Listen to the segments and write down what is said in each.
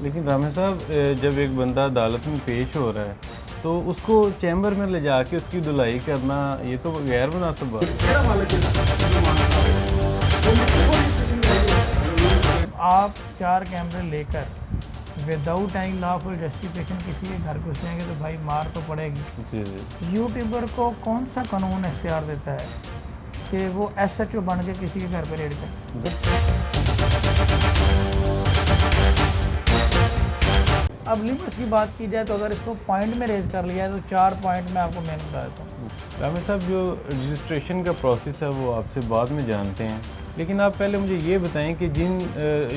लेकिन रामे साहब, जब एक बंदा अदालत में पेश हो रहा है तो उसको चैम्बर में ले जाके उसकी धुलाई करना, ये तो गैर मुनासिब बात है। आप 4 कैमरे लेकर विदाउट एनी लॉफुल जस्टिफिकेशन किसी के घर घुस जाएंगे तो भाई मार तो पड़ेगी। जी जी। यूट्यूबर को कौन सा कानून इख्तियार देता है कि वो SHO बन के किसी के घर पर रेड करे? अब लिमिट्स की बात की जाए तो अगर इसको पॉइंट में रेज कर लिया है तो 4 पॉइंट मैं आपको मेन बता देता हूँ। रामे साहब, जो रजिस्ट्रेशन का प्रोसेस है वो आपसे बाद में जानते हैं, लेकिन आप पहले मुझे ये बताएं कि जिन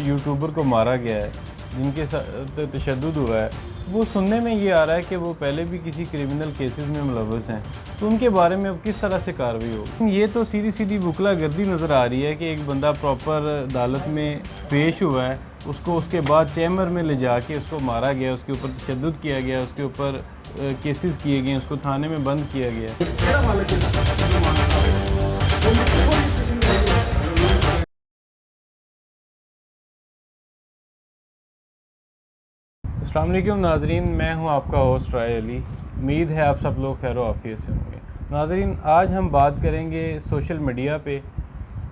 यूट्यूबर को मारा गया है, जिनके साथ तशद्दुद हुआ है, वो सुनने में ये आ रहा है कि वो पहले भी किसी क्रिमिनल केसेस में मुलव्वस हैं, तो उनके बारे में अब किस तरह से कार्रवाई हो? ये तो सीधी सीधी बुकला गर्दी नज़र आ रही है कि एक बंदा प्रॉपर अदालत में पेश हुआ है, उसको उसके बाद चैम्बर में ले जाके उसको मारा गया, उसके ऊपर तशद्दुद किया गया, उसके ऊपर केसेस किए गए, उसको थाने में बंद किया गया। अस्सलाम वालेकुम नाजरीन, मैं हूं आपका होस्ट राय अली। उम्मीद है आप सब लोग खैर आफियत से होंगे। नाजरीन, आज हम बात करेंगे सोशल मीडिया पे।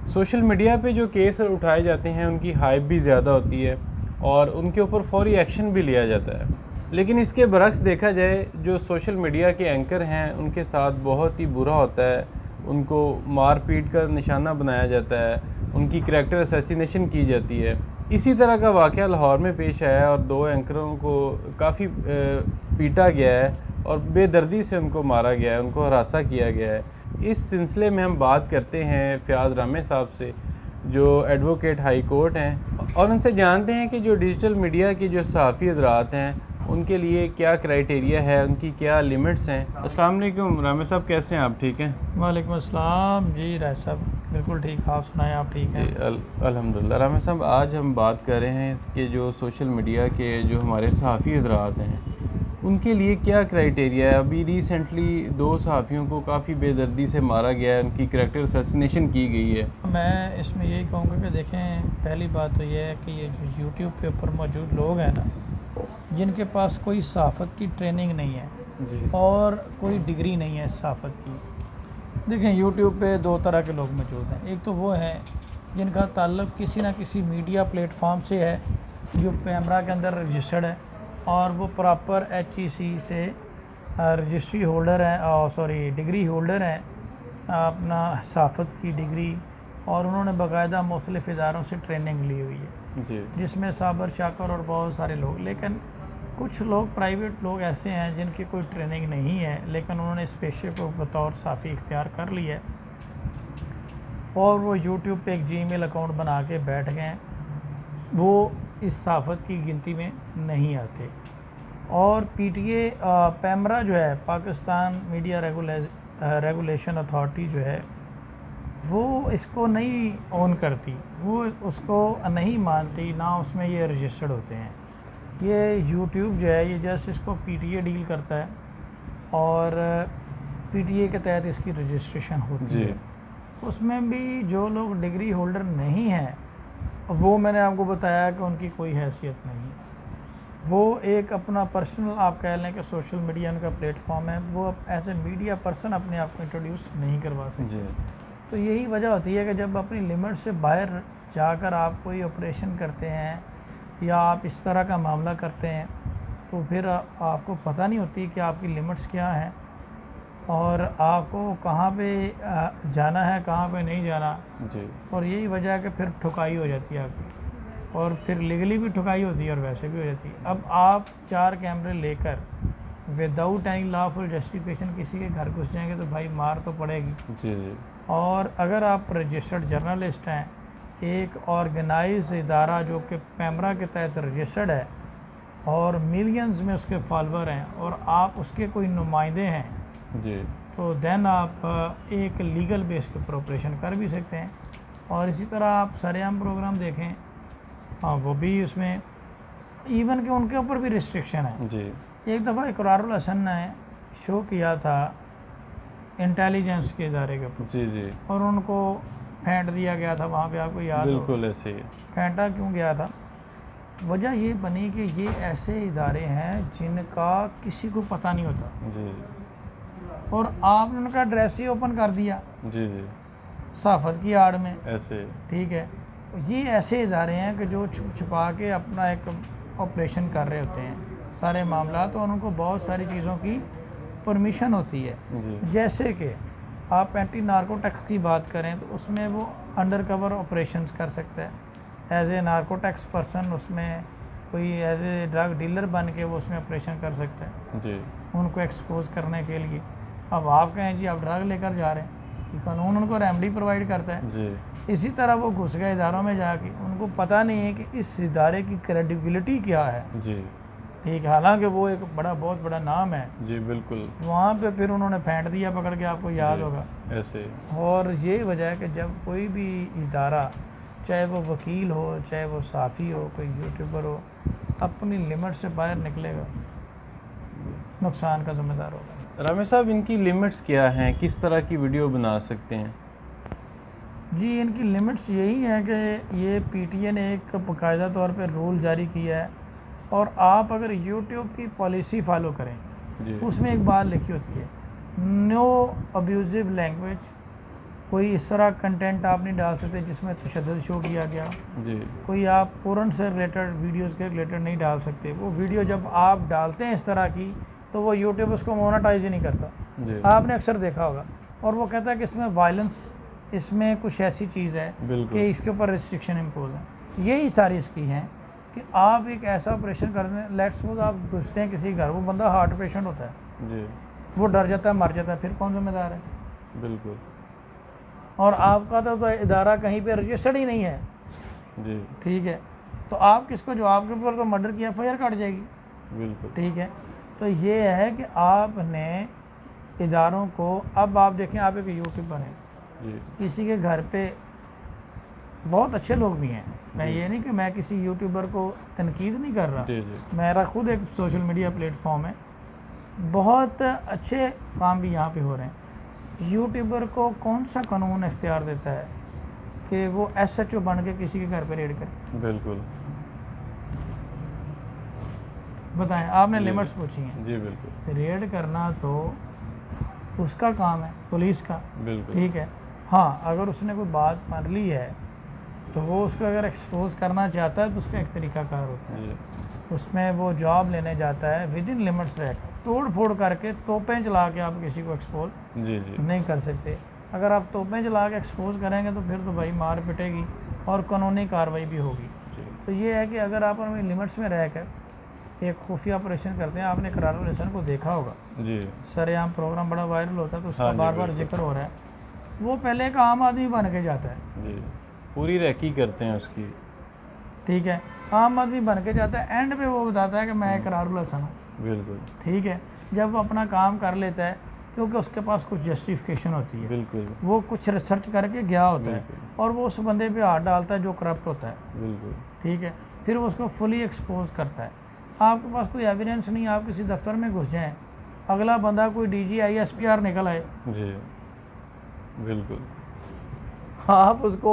सोशल मीडिया पे जो केस उठाए जाते हैं उनकी हाइप भी ज़्यादा होती है और उनके ऊपर फौरी एक्शन भी लिया जाता है, लेकिन इसके बरक्स देखा जाए जो सोशल मीडिया के एंकर हैं उनके साथ बहुत ही बुरा होता है। उनको मार पीट कर निशाना बनाया जाता है, उनकी करैक्टर असैसिनेशन की जाती है। इसी तरह का वाक़या लाहौर में पेश आया और 2 एंकरों को काफ़ी पीटा गया है और बेदर्दी से उनको मारा गया है, उनको हरासा किया गया है। इस सिलसिले में हम बात करते हैं फ़याज़ रामे साहब से, जो एडवोकेट हाई कोर्ट हैं, और उनसे जानते हैं कि जो डिजिटल मीडिया की जो सहाफ़ी हज़रात हैं उनके लिए क्या क्राइटेरिया है, उनकी क्या लिमिट्स हैं। अस्सलाम वालेकुम रामे साहब, कैसे हैं आप? ठीक हैं? वालेकुम अस्सलाम जी राय साहब, बिल्कुल ठीक। आप सुनाएं, आप ठीक हैं? अल्हम्दुलिल्लाह। रामे साहब, आज हम बात कर रहे हैं इसके जो सोशल मीडिया के जो हमारे सहाफ़ी हज़रात हैं उनके लिए क्या क्राइटेरिया है। अभी रिसेंटली 2 सहाफ़ियों को काफ़ी बेदर्दी से मारा गया है, उनकी करैक्टर असैसिनेशन की गई है। मैं इसमें यही कहूँगा कि देखें, पहली बात तो ये है कि ये जो यूट्यूब के ऊपर मौजूद लोग हैं ना, जिनके पास कोई सहाफ़त की ट्रेनिंग नहीं है जी। और कोई डिग्री नहीं है सहाफ़त की। देखें, यूट्यूब पे 2 तरह के लोग मौजूद हैं। एक तो वो हैं जिनका ताल्लुक़ किसी ना किसी मीडिया प्लेटफॉर्म से है, जो पैमरा के अंदर रजिस्टर्ड है और वो प्रॉपर HEC से रजिस्ट्री होल्डर हैं, डिग्री होल्डर हैं, अपना सहाफ़त की डिग्री, और उन्होंने बाकायदा मुख्तलिफ़ इदारों से ट्रेनिंग ली हुई है जी। जिसमें साबर शाकर और बहुत सारे लोग। लेकिन कुछ लोग प्राइवेट लोग ऐसे हैं जिनकी कोई ट्रेनिंग नहीं है, लेकिन उन्होंने इस पेशे को बतौर साफ़ी इख्तियार कर लिया है और वो यूट्यूब पे एक जीमेल अकाउंट बना के बैठ गए हैं। वो इस सहाफ़त की गिनती में नहीं आते। और PTA पैमरा जो है, पाकिस्तान मीडिया रेगुलेशन अथॉरिटी जो है, वो इसको नहीं ओन करती, वो उसको नहीं मानती, ना उसमें ये रजिस्टर्ड होते हैं। ये यूट्यूब जो है, ये जस्ट इसको PTA डील करता है और PTA के तहत इसकी रजिस्ट्रेशन होती है। उसमें भी जो लोग डिग्री होल्डर नहीं हैं, वो मैंने आपको बताया कि उनकी कोई हैसियत नहीं है। वो एक अपना पर्सनल, आप कह लें कि सोशल मीडिया उनका प्लेटफॉर्म है, वो एज ए मीडिया पर्सन अपने आप को इंट्रोड्यूस नहीं करवा सकते। तो यही वजह होती है कि जब अपनी लिमिट से बाहर जाकर आप कोई ऑपरेशन करते हैं या आप इस तरह का मामला करते हैं, तो फिर आपको पता नहीं होती कि आपकी लिमिट्स क्या हैं और आपको कहाँ पे जाना है, कहाँ पे नहीं जाना जी। और यही वजह है कि फिर ठुकाई हो जाती है आपकी, और फिर लीगली भी ठुकाई होती है और वैसे भी हो जाती है। अब आप 4 कैमरे लेकर विदाउट एनी लॉफुल जस्टिफिकेशन किसी के घर घुस जाएंगे तो भाई मार तो पड़ेगी। जी जी। और अगर आप रजिस्टर्ड जर्नलिस्ट हैं, एक ऑर्गेनाइज इदारा जो कि पैमरा के तहत रजिस्टर्ड है और मिलियंस में उसके फॉलोअर हैं और आप उसके कोई नुमाइंदे हैं जी, तो देन आप एक लीगल बेस के ऊपर ऑपरेशन कर भी सकते हैं। और इसी तरह आप सरेआम प्रोग्राम देखें, हाँ, वो भी उसमें इवन के उनके ऊपर भी रिस्ट्रिक्शन है। जी। एक दफ़ा इकरारुल हसन ने शो किया था इंटेलिजेंस के इदारे के ऊपर, जी जी। और उनको फेंट दिया गया था वहाँ पे, आपको याद हो? बिल्कुल ऐसे ही है। फेंटा क्यों गया था? वजह ये बनी कि ये ऐसे इदारे हैं जिनका किसी को पता नहीं होता जी और आपने उनका एड्रेस ही ओपन कर दिया जी जी सहाफत की आड़ में, ऐसे ठीक है। ये ऐसे इदारे हैं कि जो छुप छुपा के अपना एक ऑपरेशन कर रहे होते हैं सारे मामला, तो उनको बहुत सारी चीज़ों की परमिशन होती है। जी जैसे कि आप एंटी नार्कोटिक्स की बात करें तो उसमें वो अंडर कवर ऑपरेशंस कर सकता है एज ए नार्कोटिक्स पर्सन, उसमें कोई एज ए ड्रग डीलर बन के वो उसमें ऑपरेशन कर सकता है जी उनको एक्सपोज करने के लिए। अब आप कहें जी आप ड्रग लेकर जा रहे हैं, कि कानून उनको रेमडी प्रोवाइड करता है। जी इसी तरह वो घुस गए इदारों में जाके, उनको पता नहीं है कि इस इदारे की क्रेडिबिलिटी क्या है, जी ठीक है, हालांकि वो एक बहुत बड़ा नाम है। जी बिल्कुल वहाँ पे फिर उन्होंने फेंट दिया पकड़ के, आपको याद जी, होगा। ऐसे और ये वजह है कि जब कोई भी इदारा, चाहे वो वकील हो, चाहे वो साफ़ी हो, कोई यूट्यूबर हो, अपनी लिमिट से बाहर निकलेगा, नुकसान का जिम्मेदार होगा। रामे साहब, इनकी लिमिट्स क्या हैं, किस तरह की वीडियो बना सकते हैं? जी, इनकी लिमिट्स यही हैं कि ये पीटीए ने एक बाकायदा तौर पे रूल जारी किया है, और आप अगर यूट्यूब की पॉलिसी फॉलो करें, जी उसमें एक बात लिखी होती है, नो अब्यूज़िव लैंग्वेज, कोई इस तरह कंटेंट आप नहीं डाल सकते जिसमें तशद्दुद शो किया गया, जी कोई आप पोर्न से रिलेटेड वीडियोस के रिलेटेड नहीं डाल सकते। वो वीडियो जब आप डालते हैं इस तरह की, तो वो यूट्यूब उसको मोनेटाइज ही नहीं करता, जी आपने अक्सर देखा होगा। और वो कहता है कि इसमें वायलेंस, इसमें कुछ ऐसी चीज़ है बिल्कुल कि इसके ऊपर रिस्ट्रिक्शन इम्पोज है। यही सारी इसकी हैं कि आप एक ऐसा ऑपरेशन कर रहे हैं, लेट्स सपोज आप घुसते हैं किसी घर, वो बंदा हार्ट पेशेंट होता है, जी वो डर जाता है, मर जाता है, फिर कौन जिम्मेदार है? बिल्कुल और आपका तो इदारा कहीं पे रजिस्टर्ड ही नहीं है, जी ठीक है, तो आप किसको, जो आपके ऊपर तो मर्डर किया, एफ आई आर काट जाएगी, बिल्कुल ठीक है। तो ये है कि आपने इदारों को, अब आप देखें, आप एक यूट्यूबर हैं, जी किसी के घर पे बहुत अच्छे लोग भी हैं, मैं जी। ये नहीं कि मैं किसी यूट्यूबर को तनकीद नहीं कर रहा, जी जी मेरा खुद एक सोशल मीडिया प्लेटफॉर्म है, बहुत अच्छे काम भी यहाँ पे हो रहे हैं। यूट्यूबर को कौन सा कानून इख्तियार देता है कि वो SHO बन के किसी के घर पे रेड करे? बिल्कुल बताएं, आपने जी। लिमिट्स पूछी हैं, जी बिल्कुल रेड करना तो उसका काम है, पुलिस का, बिल्कुल ठीक है। हाँ, अगर उसने कोई बात मान ली है तो वो उसको अगर एक्सपोज करना चाहता है तो उसका एक तरीकाकार होता है, जी उसमें वो जॉब लेने जाता है, विद इन लिमिट्स रहकर, तोड़ फोड़ करके तोपें चला के आप किसी को एक्सपोज जी जी नहीं कर सकते। अगर आप तोपें चला के एक्सपोज करेंगे तो फिर तो भाई मार पिटेगी और कानूनी कार्रवाई भी होगी। जी तो ये है कि अगर आप अपनी लिमिट्स में रहकर एक खुफिया ऑपरेशन करते हैं, आपने करार लेसन को देखा होगा, जी सरेआम प्रोग्राम बड़ा वायरल होता है, तो उसका हाँ जी, बार बार बिल्कुल। जिक्र हो रहा है। वो पहले एक आम आदमी बन के जाता है, जी पूरी रैकी करते हैं उसकी। ठीक है, आम आदमी बन के जाता है, एंड पे वो बताता है कि मैं करारुल हसन हूँ, बिल्कुल ठीक है। जब वो अपना काम कर लेता है, क्योंकि उसके पास कुछ जस्टिफिकेशन होती है, बिल्कुल वो कुछ रिसर्च करके गया होता है, बिल्कुल और वो उस बंदे पे हाथ डालता है जो करप्ट होता है, बिल्कुल ठीक है, फिर वो उसको फुली एक्सपोज करता है। आपके पास कोई एविडेंस नहीं, आप किसी दफ्तर में घुस जाएं, अगला बंदा कोई DG ISPR निकल आए, जी बिल्कुल आप उसको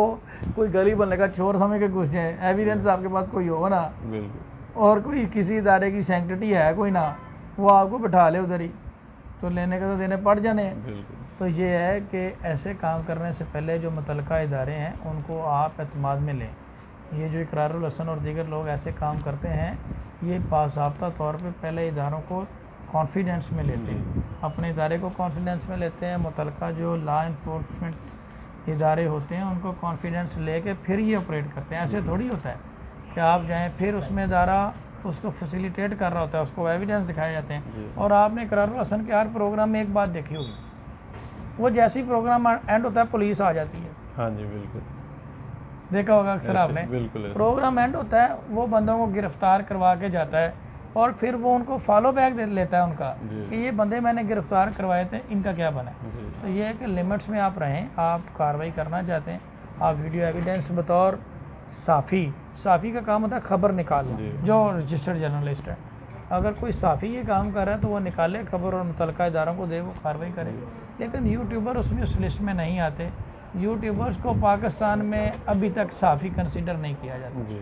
कोई गली बनने का चोर समझ के घुस जाएं, एविडेंस आपके पास कोई हो ना, बिल्कुल और कोई किसी इदारे की सैंक्टिटी है कोई ना, वो आपको बिठा ले उधर ही, तो लेने का तो देने पड़ जाने हैं। बिल्कुल तो ये है कि ऐसे काम करने से पहले जो मुतलका इदारे हैं उनको आप एतमाद में लें। ये जो इकरारुल हसन और दीगर लोग ऐसे काम करते हैं, ये बाज़ाब्ता तौर पे पहले इदारों को कॉन्फिडेंस में लेते हैं, अपने इदारे को कॉन्फिडेंस में लेते हैं, मुतलका जो लॉ इन्फोर्समेंट इदारे होते हैं उनको कॉन्फिडेंस लेके फिर ये ऑपरेट करते हैं। ऐसे थोड़ी होता है कि आप जाएँ फिर उसमें इदारा उसको फैसिलिटेट कर रहा होता है, उसको एविडेंस दिखाए जाते हैं। जी। और आपने इकरारुल हसन के हर प्रोग्राम में एक बात देखी होगी, वो जैसे ही प्रोग्राम एंड होता है पुलिस आ जाती है, हाँ जी बिल्कुल देखा होगा अक्सर ऐसे, आपने। बिल्कुल ऐसे। प्रोग्राम एंड होता है, वो बंदों को गिरफ्तार करवा के जाता है, और फिर वो उनको फॉलो बैक दे लेता है उनका जी। कि ये बंदे मैंने गिरफ्तार करवाए थे, इनका क्या बना है। जी तो ये है कि लिमिट्स में आप रहें, आप कार्रवाई करना चाहते हैं, आप वीडियो एविडेंस बतौर साफ़ी का काम होता है खबर निकालना, जी। जो रजिस्टर्ड जर्नलिस्ट है, अगर कोई साफ़ी ये काम कर रहा है तो वो निकाले खबर और मुतलका इदारों को दे, वो कार्रवाई करे। लेकिन यूट्यूबर उसमें उस लिस्ट में नहीं आते। यूट्यूबर्स को पाकिस्तान में अभी तक साफ़ी कंसिडर नहीं किया जाता। जी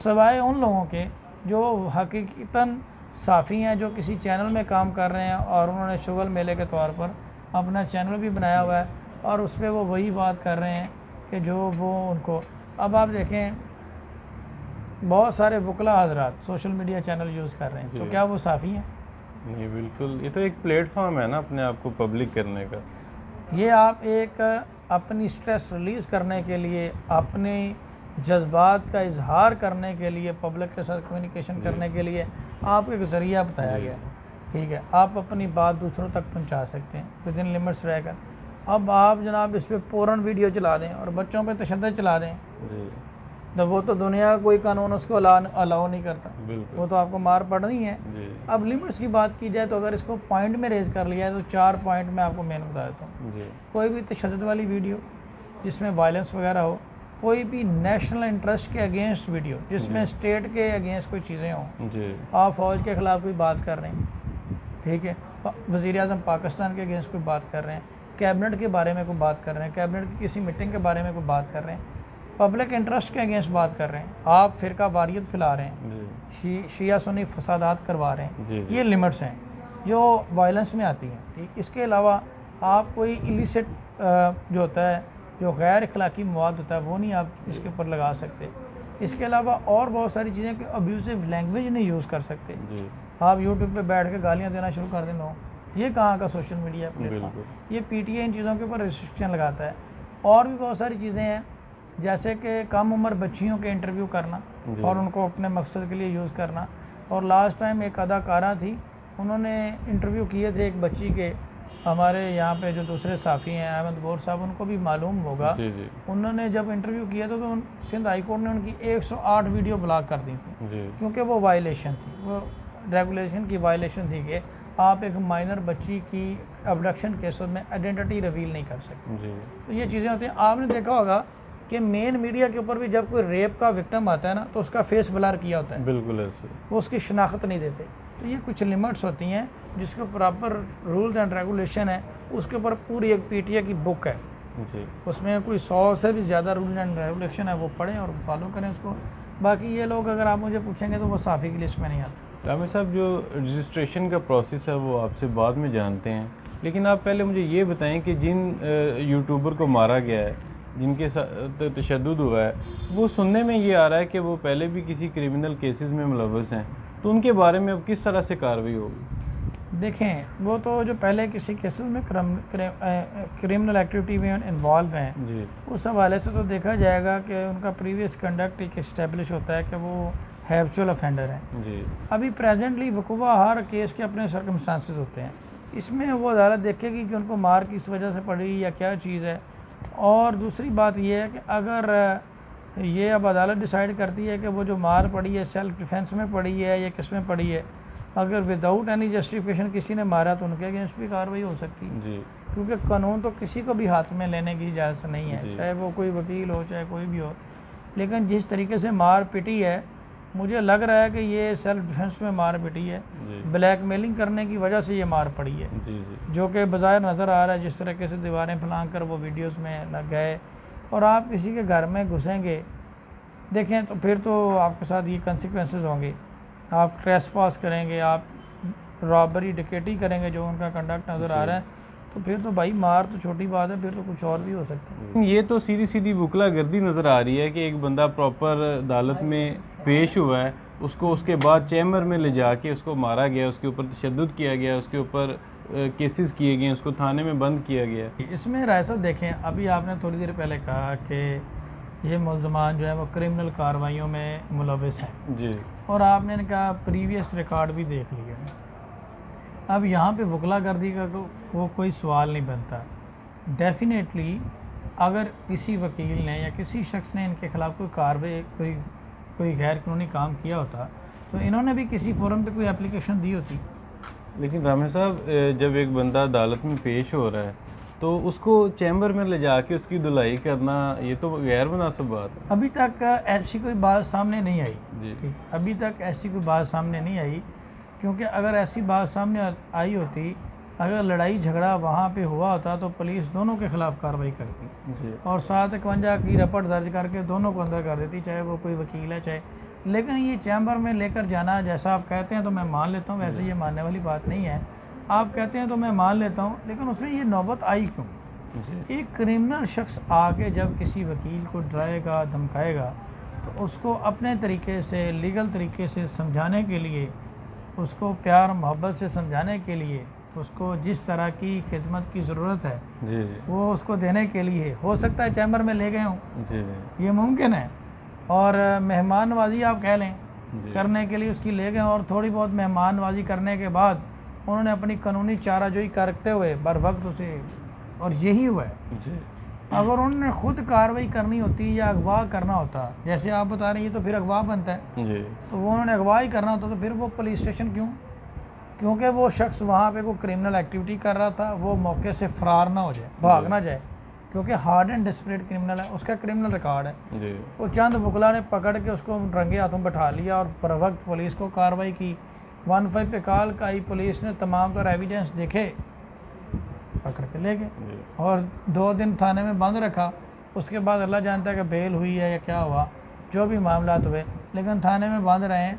सिवाय उन लोगों के जो हकीकतन साफ़ी हैं, जो किसी चैनल में काम कर रहे हैं और उन्होंने शुगल मेले के तौर पर अपना चैनल भी बनाया हुआ है और उस पर वो वही बात कर रहे हैं कि जो वो उनको, अब आप देखें बहुत सारे वकला हजरात सोशल मीडिया चैनल यूज़ कर रहे हैं, तो क्या वो साफ़ी हैं? नहीं, बिल्कुल, ये तो एक प्लेटफॉर्म है ना अपने आप को पब्लिक करने का। ये आप एक अपनी स्ट्रेस रिलीज़ करने के लिए, अपने जज्बात का इजहार करने के लिए, पब्लिक के साथ कम्युनिकेशन करने के लिए आपको एक ज़रिया बताया गया है, ठीक है। आप अपनी बात दूसरों तक पहुंचा सकते हैं विद इन लिमिट्स रहकर। अब आप जनाब इस पर पोर्न वीडियो चला दें और बच्चों पे तशद्दुद चला दें, तो वो तो दुनिया का कोई कानून उसको अलाउ नहीं करता, वो तो आपको मार पड़नी है। अब लिमिट्स की बात की जाए तो अगर इसको पॉइंट में रेज कर लिया है तो 4 पॉइंट मैं आपको मेन बता देता हूँ। कोई भी तशद्दुद वाली वीडियो जिसमें वायलेंस वगैरह हो, कोई भी नेशनल इंटरेस्ट के अगेंस्ट वीडियो जिसमें स्टेट के अगेंस्ट कोई चीज़ें हों, आप फ़ौज के ख़िलाफ़ कोई बात कर रहे हैं, ठीक है, वज़ीर-ए-आज़म पाकिस्तान के अगेंस्ट कोई बात कर रहे हैं, कैबिनेट के बारे में कोई बात कर रहे हैं, कैबिनेट की किसी मीटिंग के बारे में कोई बात कर रहे हैं, पब्लिक इंटरेस्ट के अगेंस्ट बात कर रहे हैं, आप फ़िरका वारियत फैला रहे हैं, शिया सुन्नी फसादात करवा रहे हैं, ये लिमिट्स हैं जो वायलेंस में आती हैं, ठीक। इसके अलावा आप कोई इलिसिट जो होता है, जो गैर अखलाकी मवाद होता है, वो नहीं आप इसके ऊपर लगा सकते। इसके अलावा और बहुत सारी चीज़ें कि अब्यूसिव लैंग्वेज नहीं यूज़ कर सकते। आप यूट्यूब पे बैठ के गालियाँ देना शुरू कर दें, ये कहाँ का सोशल मीडिया प्लेटफॉर्म? ये PTI इन चीज़ों के ऊपर रिस्ट्रिक्शन लगाता है। और भी बहुत सारी चीज़ें हैं, जैसे कि कम उम्र बच्चियों के इंटरव्यू करना और उनको अपने मकसद के लिए यूज़ करना। और लास्ट टाइम एक अदाकारा थी, उन्होंने इंटरव्यू किए थे एक बच्ची के, हमारे यहाँ पे जो दूसरे साफ़ी हैं अहमद गौर साहब, उनको भी मालूम होगा, उन्होंने जब इंटरव्यू किया था तो सिंध हाई कोर्ट ने उनकी 108 वीडियो ब्लॉक कर दी थी, क्योंकि वो वायलेशन थी, वो रेगुलेशन की वायलेशन थी कि आप एक माइनर बच्ची की अबडक्शन केसेस में आइडेंटिटी रिवील नहीं कर सकते। तो ये चीज़ें होती हैं। आपने देखा होगा कि मेन मीडिया के ऊपर भी जब कोई रेप का विक्टिम आता है ना, तो उसका फेस ब्लर किया होता है, बिल्कुल ऐसे, वो उसकी शनाख्त नहीं देते। तो ये कुछ लिमिट्स होती हैं जिसके प्रॉपर रूल्स एंड रेगुलेशन है, उसके ऊपर पूरी एक PTI की बुक है, उसमें कोई 100 से भी ज़्यादा रूल एंड रेगुलेशन है, वो पढ़ें और फॉलो करें उसको। बाकी ये लोग अगर आप मुझे पूछेंगे तो वो साफ़ी की लिस्ट में नहीं आते। रामी साहब, जो रजिस्ट्रेशन का प्रोसेस है वो आपसे बाद में जानते हैं, लेकिन आप पहले मुझे ये बताएं कि जिन यूट्यूबर को मारा गया है, जिनके साथ तशद्दुद हुआ है, वो सुनने में ये आ रहा है कि वो पहले भी किसी क्रिमिनल केसेस में मुलव्वस हैं, तो उनके बारे में अब किस तरह से कार्रवाई होगी? देखें, वो तो जो पहले किसी केसेस में क्रिमिनल एक्टिविटी में इन्वॉल्व हैं जी, उस हवाले से तो देखा जाएगा कि उनका प्रीवियस कंडक्ट एक इस्टेब्लिश होता है कि वो हैबिचुअल ऑफेंडर हैं जी। अभी प्रेजेंटली वकूआ हर केस के अपने सर्कमस्टांसेस होते हैं, इसमें वो अदालत देखेगी कि उनको मार किस वजह से पड़ी या क्या चीज़ है। और दूसरी बात ये है कि अगर ये अब अदालत डिसाइड करती है कि वो जो मार पड़ी है सेल्फ डिफेंस में पड़ी है या किस में पड़ी है, अगर विदाउट एनी जस्टिफिकेशन किसी ने मारा तो उनके अगेंस्ट भी कार्रवाई हो सकती है जी। क्योंकि कानून तो किसी को भी हाथ में लेने की इजाज़त नहीं है, चाहे वो कोई वकील हो चाहे कोई भी हो। लेकिन जिस तरीके से मार पिटी है, मुझे लग रहा है कि ये सेल्फ डिफेंस में मार पिटी है, ब्लैकमेलिंग करने की वजह से ये मार पड़ी है जी। जो कि बज़ाहिर नज़र आ रहा है, जिस तरीके से दीवारें फैला कर वो वीडियोस में लग गए। और आप किसी के घर में घुसेंगे, देखें, तो फिर तो आपके साथ ये कंसिक्वेंसेस होंगे, आप ट्रेसपास करेंगे, आप रॉबरी डकैती करेंगे, जो उनका कंडक्ट नज़र आ रहा है, तो फिर तो भाई मार तो छोटी बात है, फिर तो कुछ और भी हो सकता है। ये तो सीधी सीधी बुकला गर्दी नज़र आ रही है कि एक बंदा प्रॉपर अदालत में पेश हुआ है, उसको उसके बाद चैम्बर में ले जाके उसको मारा गया, उसके ऊपर तशद्दुद किया गया, उसके ऊपर केसेस किए गए, उसको थाने में बंद किया गया। इसमें राय साहब देखें, अभी आपने थोड़ी देर पहले कहा कि ये मुल्ज़मान जो है वो क्रिमिनल कार्रवाइयों में मुलव्वस हैं जी, और आपने इनका प्रीवियस रिकॉर्ड भी देख लिया। अब यहाँ पे वकला गर्दी का वो कोई सवाल नहीं बनता। डेफिनेटली अगर किसी वकील ने या किसी शख्स ने इनके ख़िलाफ़ कोई कार्रवाई कोई गैर कानूनी काम किया होता तो इन्होंने भी किसी फोरम पे कोई एप्लीकेशन दी होती। लेकिन रामी साहब, जब एक बंदा अदालत में पेश हो रहा है तो उसको चैम्बर में ले जाके उसकी धुलाई करना, ये तो गैर मुनासिब बात है। अभी तक ऐसी कोई बात सामने नहीं आई जी, अभी तक ऐसी कोई बात सामने नहीं आई, क्योंकि अगर ऐसी बात सामने आई होती, अगर लड़ाई झगड़ा वहाँ पे हुआ होता तो पुलिस दोनों के खिलाफ कार्रवाई करती और 751 की रिपोर्ट दर्ज करके दोनों को अंदर कर देती, चाहे वो कोई वकील है चाहे लेकिन ये चैम्बर में लेकर जाना, जैसा आप कहते हैं तो मैं मान लेता हूँ, वैसे ये मानने वाली बात नहीं है। आप कहते हैं तो मैं मान लेता हूँ, लेकिन उसमें ये नौबत आई क्यों? एक क्रिमिनल शख्स आके जब किसी वकील को डराएगा, धमकाएगा, तो उसको अपने तरीके से, लीगल तरीके से समझाने के लिए, उसको प्यार मोहब्बत से समझाने के लिए, उसको जिस तरह की खिदमत की ज़रूरत है जी वो उसको देने के लिए, हो सकता है चैम्बर में ले गए हों, जी ये मुमकिन है। और मेहमान नवाजी आप कह लें जी करने के लिए उसकी ले गए, और थोड़ी बहुत मेहमान नवाजी करने के बाद उन्होंने अपनी कानूनी चाराजोई करते हुए बर वक्त उसे, और यही हुआ है। जी अगर उन्होंने खुद कार्रवाई करनी होती या अगवा करना होता, जैसे आप बता रहे हैं, ये तो फिर अगवा बनता है, जी तो वो उन्होंने अगवा ही करना होता तो फिर वो पुलिस स्टेशन क्यों? क्योंकि वो शख्स वहाँ पे कोई क्रिमिनल एक्टिविटी कर रहा था, वो मौके से फरार ना हो जाए, भाग ना जाए, क्योंकि हार्ड एंड डिस्परेट क्रिमिनल है, उसका क्रिमिनल रिकॉर्ड है। जी वो चंद बुकला ने पकड़ के उसको रंगे हाथों बैठा लिया और बर वक्त पुलिस को कार्रवाई की। 15 पे कॉल का आई, पुलिस ने तमाम तर एविडेंस देखे, पकड़ के ले गए जी और 2 दिन थाने में बंद रखा। उसके बाद अल्लाह जानता है कि बेल हुई है या क्या हुआ, जो भी मामला हुए, लेकिन थाने में बंद रहे हैं।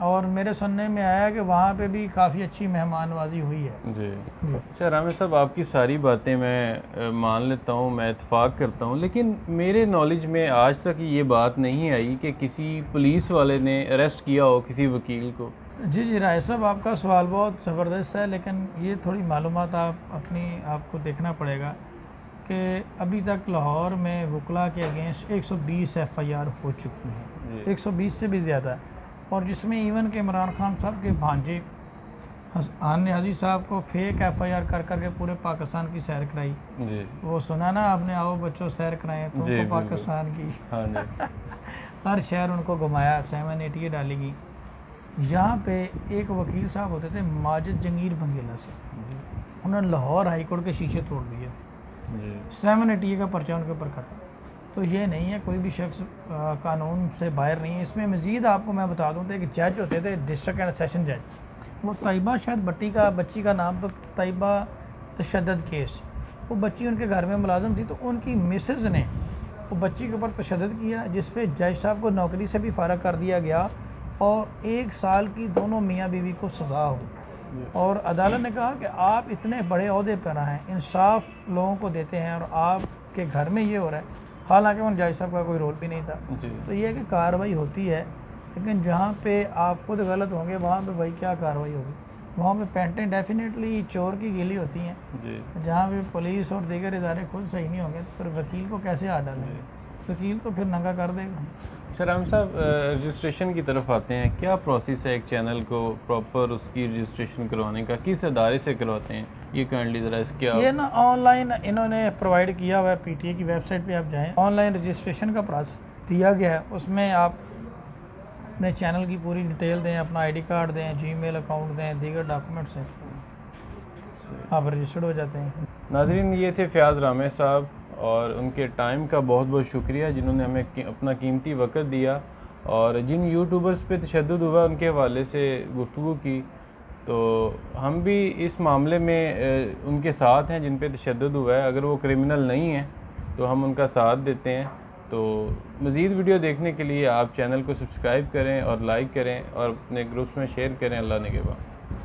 और मेरे सुनने में आया कि वहाँ पे भी काफ़ी अच्छी मेहमान नवाजी हुई है। जी अच्छा रामे साहब, आपकी सारी बातें मैं मान लेता हूँ, मैं इत्फाक करता हूँ, लेकिन मेरे नॉलेज में आज तक ये बात नहीं आई कि किसी पुलिस वाले ने अरेस्ट किया हो किसी वकील को। जी जी राय साहब, आपका सवाल बहुत ज़बरदस्त है, लेकिन ये थोड़ी मालूमात आपको देखना पड़ेगा कि अभी तक लाहौर में वकला के अगेंस्ट 120 FIR हो चुकी हैं, 120 से भी ज़्यादा, और जिसमें इवन के इमरान खान साहब के भांजे आन हाजी साहब को फेक FIR कर करके पूरे पाकिस्तान की सैर कराई। जी वो सुना ना आपने, आओ बच्चों सैर कराएं तो जी, उनको बिल्कुल। पाकिस्तान की हाँ जी हर शहर उनको घुमाया, 780 डालेगी। यहाँ पे एक वकील साहब होते थे माजिद जंगीर बंगेला से, उन्होंने लाहौर हाई कोर्ट के शीशे तोड़ दिए, जी 780 का पर्चा उनके ऊपर कटा। तो ये नहीं है, कोई भी शख्स कानून से बाहर नहीं है। इसमें मज़ीद आपको मैं बता दूँ तो एक जज होते थे, डिस्ट्रिक्ट एंड सेशन जज, वो तैयबा शायद बच्ची का नाम तो तैयबा तशद्दुद केस, वो बच्ची उनके घर में मुलाजिम थी, तो उनकी मिसेज़ ने वो बच्ची के ऊपर तशद्दुद किया, जिस पे जज साहब को नौकरी से भी फ़ारग कर दिया गया और 1 साल की दोनों मियाँ बीवी को सज़ा हो। और अदालत ने कहा कि आप इतने बड़े ओहदे पर हैं, इंसाफ लोगों को देते हैं, और आपके घर में ये हो रहा है, हालांकि उन जज साहब का कोई रोल भी नहीं था। जी तो ये है कि कार्रवाई होती है, लेकिन जहाँ पे आप खुद गलत होंगे वहाँ पे भाई क्या कार्रवाई होगी? वहाँ पे पेंटें डेफिनेटली चोर की गिली होती हैं। जी जहाँ पे पुलिस और दीगर इदारे खुद सही नहीं होंगे तो फिर वकील को कैसे हाथ डालेंगे? वकील तो फिर नंगा कर देगा। अच्छा राम साहब, रजिस्ट्रेशन की तरफ आते हैं, क्या प्रोसेस है एक चैनल को प्रॉपर उसकी रजिस्ट्रेशन करवाने का, किस अदारे से करवाते हैं, ये काइंडली ज़रा इसके आप। ये ना ऑनलाइन इन्होंने प्रोवाइड किया हुआ है, PTA की वेबसाइट पे आप जाएं, ऑनलाइन रजिस्ट्रेशन का प्रोसेस दिया गया है, उसमें आप अपने चैनल की पूरी डिटेल दें, अपना ID कार्ड दें, जीमेल अकाउंट दें, दीगर डॉक्यूमेंट्स हैं, आप रजिस्टर्ड हो जाते हैं। नाज़रीन, ये थे फ़याज़ रामे साहब, और उनके टाइम का बहुत बहुत शुक्रिया जिन्होंने हमें अपना कीमती वक्त दिया, और जिन यूट्यूबर्स पे तशद्दुद हुआ उनके हवाले से गुफ्तगू की। तो हम भी इस मामले में उनके साथ हैं जिन पे तशद्दुद हुआ है, अगर वो क्रिमिनल नहीं हैं तो हम उनका साथ देते हैं। तो मज़ीद वीडियो देखने के लिए आप चैनल को सब्सक्राइब करें और लाइक करें और अपने ग्रुप्स में शेयर करें। अल्लाह ने के बाद।